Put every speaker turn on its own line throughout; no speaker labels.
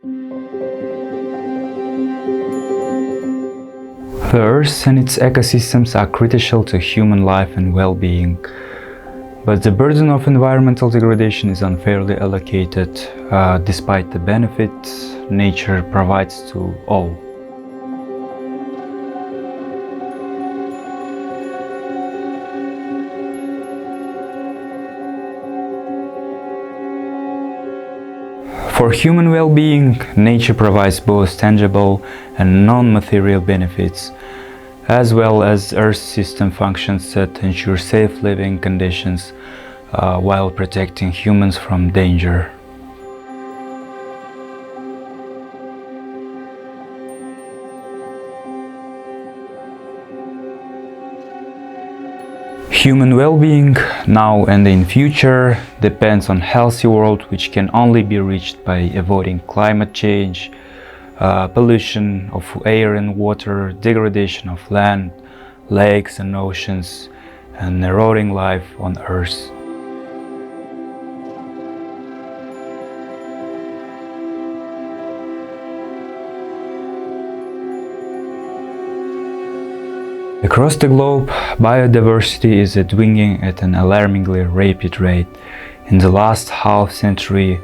The Earth and its ecosystems are critical to human life and well-being, but the burden of environmental degradation is unfairly allocated, despite the benefits nature provides to all. For human well-being, nature provides both tangible and non-material benefits, as well as Earth system functions that ensure safe living conditions while protecting humans from danger. Human well-being now and in future depends on a healthy world, which can only be reached by avoiding climate change, pollution of air and water, degradation of land, lakes and oceans, and eroding life on Earth. Across the globe, biodiversity is dwindling at an alarmingly rapid rate. In the last half-century,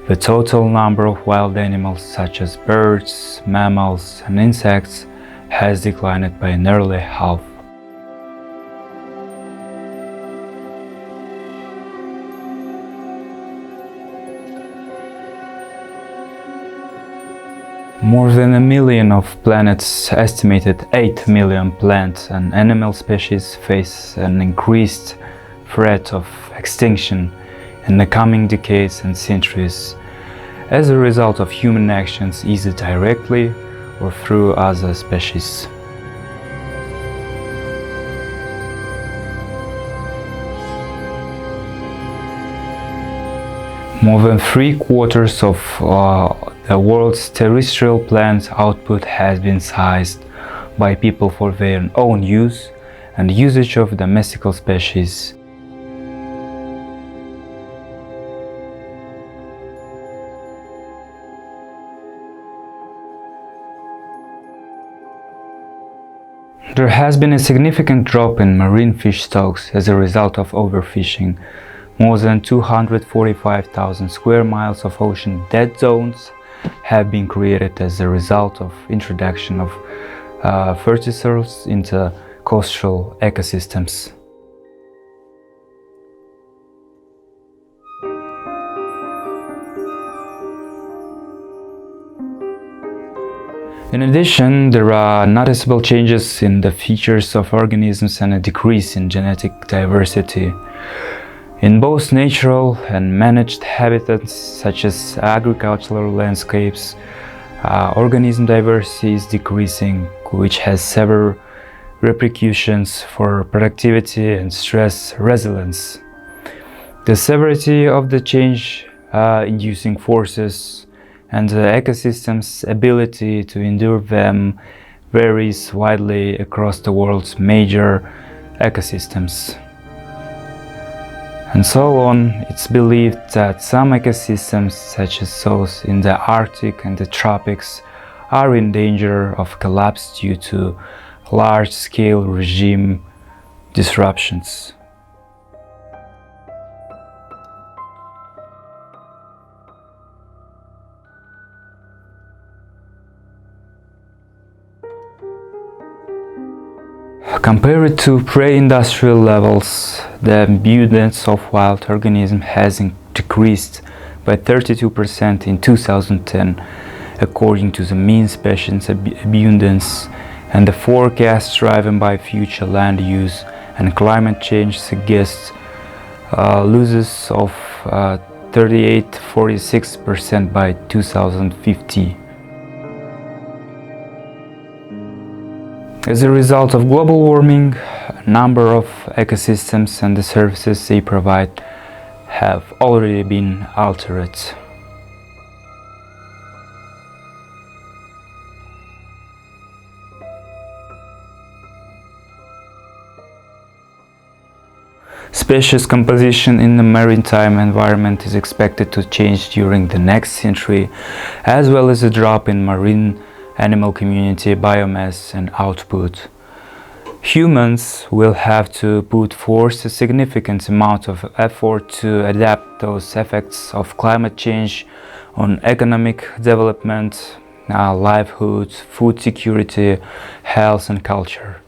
the total number of wild animals such as birds, mammals, and insects has declined by nearly half. More than 1 million of planet's estimated 8 million plant and animal species face an increased threat of extinction in the coming decades and centuries as a result of human actions, either directly or through other species. More than 3/4 of the world's terrestrial plant output has been seized by people for their own use and usage of domestical species. There has been a significant drop in marine fish stocks as a result of overfishing. More than 245,000 square miles of ocean dead zones have been created as a result of introduction of fertilizers into coastal ecosystems. In addition, there are noticeable changes in the features of organisms and a decrease in genetic diversity. In both natural and managed habitats, such as agricultural landscapes, organism diversity is decreasing, which has several repercussions for productivity and stress resilience. The severity of the change-inducing forces and the ecosystem's ability to endure them varies widely across the world's major ecosystems. And so on, it's believed that some ecosystems, such as those in the Arctic and the tropics, are in danger of collapse due to large-scale regime disruptions. Compared to pre-industrial levels, the abundance of wild organisms has decreased by 32% in 2010, according to the mean species abundance, and the forecast driven by future land use and climate change suggests losses of 38–46% by 2050. As a result of global warming, a number of ecosystems and the services they provide have already been altered. Species composition in the maritime environment is expected to change during the next century, as well as a drop in marine animal community biomass and output. Humans will have to put forth a significant amount of effort to adapt those effects of climate change on economic development, livelihood, food security, health and culture.